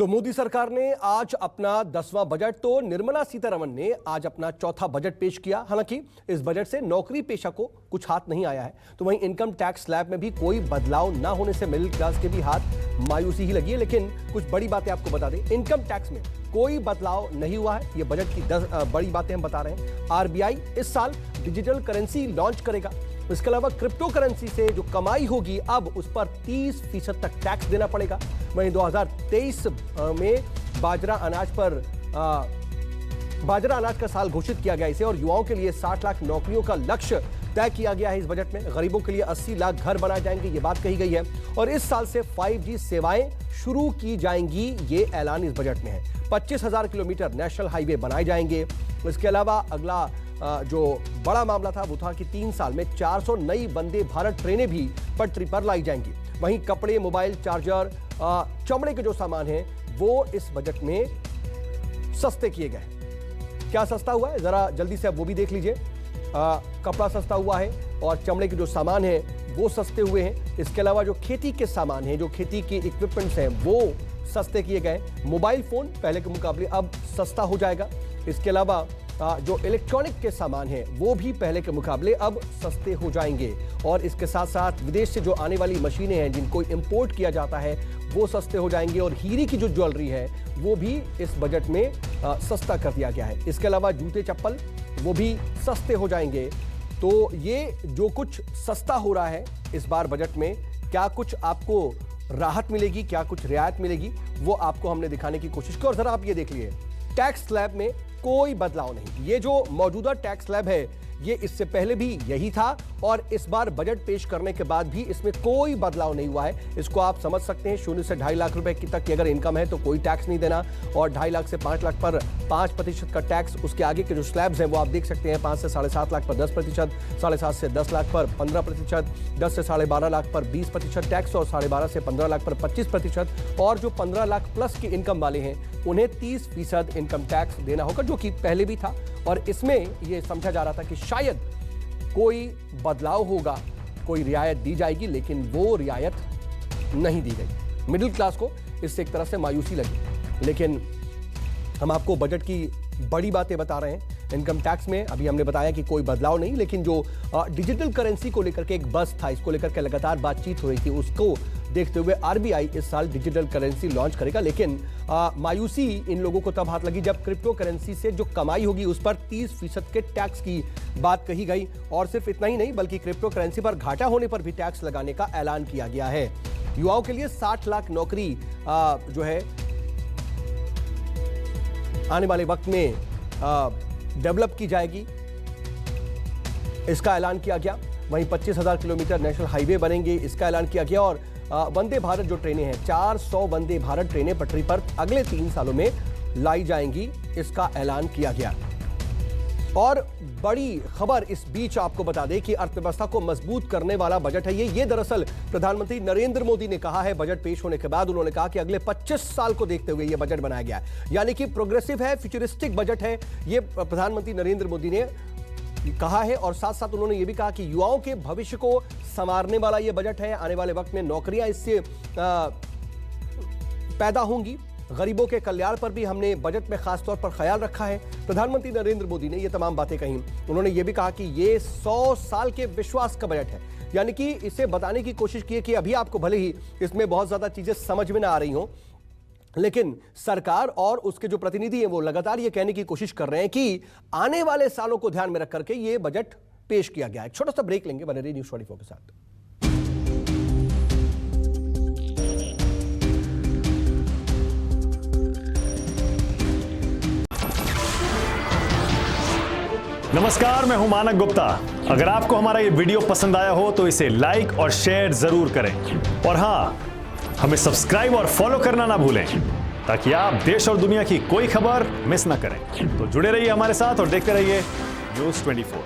तो मोदी सरकार ने आज अपना 10वां बजट, तो निर्मला सीतारमण ने आज अपना चौथा बजट पेश किया। हालांकि इस बजट से नौकरी पेशा को कुछ हाथ नहीं आया है, तो वहीं इनकम टैक्स स्लैब में भी कोई बदलाव ना होने से मिडिल क्लास के भी हाथ मायूसी ही लगी है। लेकिन कुछ बड़ी बातें आपको बता दें, इनकम टैक्स में कोई बदलाव नहीं हुआ है। ये बजट की 10 बड़ी बातें हम बता रहे हैं। आरबीआई इस साल डिजिटल करेंसी लॉन्च करेगा। इसके अलावा क्रिप्टो करेंसी से जो कमाई होगी अब उस पर 30% तक टैक्स देना पड़ेगा। वहीं 2023 में बाजरा अनाज का साल घोषित किया गया इसे, और युवाओं के लिए 60 लाख नौकरियों का लक्ष्य तय किया गया है इस बजट में। गरीबों के लिए 80 लाख घर बनाए जाएंगे, ये बात कही गई है। और इस साल से 5G सेवाएं शुरू की जाएंगी, ये ऐलान इस बजट में है। 25,000 किलोमीटर नेशनल हाईवे बनाए जाएंगे। इसके अलावा अगला जो बड़ा मामला था वो था कि 3 साल में 400 नई वंदे भारत ट्रेनें भी पटरी पर लाई जाएंगी। वहीं कपड़े, मोबाइल, चार्जर, चमड़े के जो सामान हैं वो इस बजट में सस्ते किए गए। क्या सस्ता हुआ है जरा जल्दी से आप वो भी देख लीजिए। कपड़ा सस्ता हुआ है और चमड़े के जो सामान हैं वो सस्ते हुए हैं। इसके अलावा जो खेती के सामान हैं, जो खेती के इक्विपमेंट्स हैं वो सस्ते किए गए। मोबाइल फोन पहले के मुकाबले अब सस्ता हो जाएगा। इसके अलावा जो इलेक्ट्रॉनिक के सामान हैं वो भी पहले के मुकाबले अब सस्ते हो जाएंगे। और इसके साथ साथ विदेश से जो आने वाली मशीनें हैं जिनको इंपोर्ट किया जाता है वो सस्ते हो जाएंगे। और हीरे की जो ज्वेलरी है वो भी इस बजट में सस्ता कर दिया गया है। इसके अलावा जूते चप्पल वो भी सस्ते हो जाएंगे। तो ये जो कुछ सस्ता हो रहा है इस बार बजट में, क्या कुछ आपको राहत मिलेगी, क्या कुछ रियायत मिलेगी, वो आपको हमने दिखाने की कोशिश की। और जरा आप ये देख लिए, टैक्स स्लैब में कोई बदलाव नहीं। ये जो मौजूदा टैक्स स्लैब है ये इससे पहले भी यही था और इस बार बजट पेश करने के बाद भी इसमें कोई बदलाव नहीं हुआ है। इसको आप समझ सकते हैं, 0 से 2.5 लाख रुपए की तक की अगर इनकम है तो कोई टैक्स नहीं देना, और 2.5 लाख से 5 लाख पर 5% का टैक्स। उसके आगे के जो स्लैब्स हैं वो आप देख सकते हैं, 5 से 7.5 लाख पर 10%, 7.5 से 10 लाख पर 15%, 10 से 12.5 लाख पर 20% टैक्स, और 12.5 से 15 लाख पर 25%। और जो 15 लाख प्लस की इनकम वाले हैं उन्हें 30% इनकम टैक्स देना होगा, जो कि पहले भी था। और इसमें यह समझा जा रहा था कि शायद कोई बदलाव होगा, कोई रियायत दी जाएगी, लेकिन वो रियायत नहीं दी गई। मिडिल क्लास को इससे एक तरह से मायूसी लगी। लेकिन हम आपको बजट की बड़ी बातें बता रहे हैं। इनकम टैक्स में अभी हमने बताया कि कोई बदलाव नहीं, लेकिन जो डिजिटल करेंसी को लेकर के एक बस था, इसको लेकर के लगातार बातचीत हो रही थी, उसको देखते हुए आरबीआई इस साल डिजिटल करेंसी लॉन्च करेगा। लेकिन मायूसी इन लोगों को तब हाथ लगी जब क्रिप्टो करेंसी से जो कमाई होगी उस पर 30% के टैक्स की बात कही गई। और सिर्फ इतना ही नहीं, बल्कि क्रिप्टो करेंसी पर घाटा होने पर भी टैक्स लगाने का ऐलान किया गया है। युवाओं के लिए 60 लाख नौकरी जो है आने वाले वक्त में डेवलप की जाएगी, इसका ऐलान किया गया। वहीं 25,000 किलोमीटर नेशनल हाईवे बनेंगे, इसका ऐलान किया गया। और वंदे भारत जो ट्रेनें हैं, 400 वंदे भारत ट्रेनें पटरी पर अगले 3 सालों में लाई जाएंगी, इसका ऐलान किया गया। और बड़ी खबर इस बीच आपको बता दें कि अर्थव्यवस्था को मजबूत करने वाला बजट है ये दरअसल प्रधानमंत्री नरेंद्र मोदी ने कहा है। बजट पेश होने के बाद उन्होंने कहा कि अगले 25 साल को देखते हुए ये बजट बनाया गया है, यानी कि प्रोग्रेसिव है, फ्यूचरिस्टिक बजट है, ये प्रधानमंत्री नरेंद्र मोदी ने कहा है। और साथ साथ उन्होंने ये भी कहा कि युवाओं के भविष्य को संवारने वाला ये बजट है। आने वाले वक्त में नौकरियां इससे पैदा होंगी। गरीबों के कल्याण पर भी हमने बजट में खास तौर पर ख्याल रखा है। प्रधानमंत्री नरेंद्र मोदी ने ये तमाम बातें कही। उन्होंने ये भी कहा कि ये 100 साल के विश्वास का बजट है, यानी कि इसे बताने की कोशिश की है कि अभी आपको भले ही इसमें बहुत ज्यादा चीजें समझ में ना आ रही हो, लेकिन सरकार और उसके जो प्रतिनिधि हैं वो लगातार ये कहने की कोशिश कर रहे हैं कि आने वाले सालों को ध्यान में रख करके ये बजट पेश किया गया है। छोटा सा ब्रेक लेंगे, बने रहिए न्यूज़ 24 के साथ। नमस्कार, मैं हूं मानक गुप्ता। अगर आपको हमारा ये वीडियो पसंद आया हो तो इसे लाइक और शेयर जरूर करें, और हां, हमें सब्सक्राइब और फॉलो करना ना भूलें ताकि आप देश और दुनिया की कोई खबर मिस ना करें। तो जुड़े रहिए हमारे साथ और देखते रहिए न्यूज़ 24।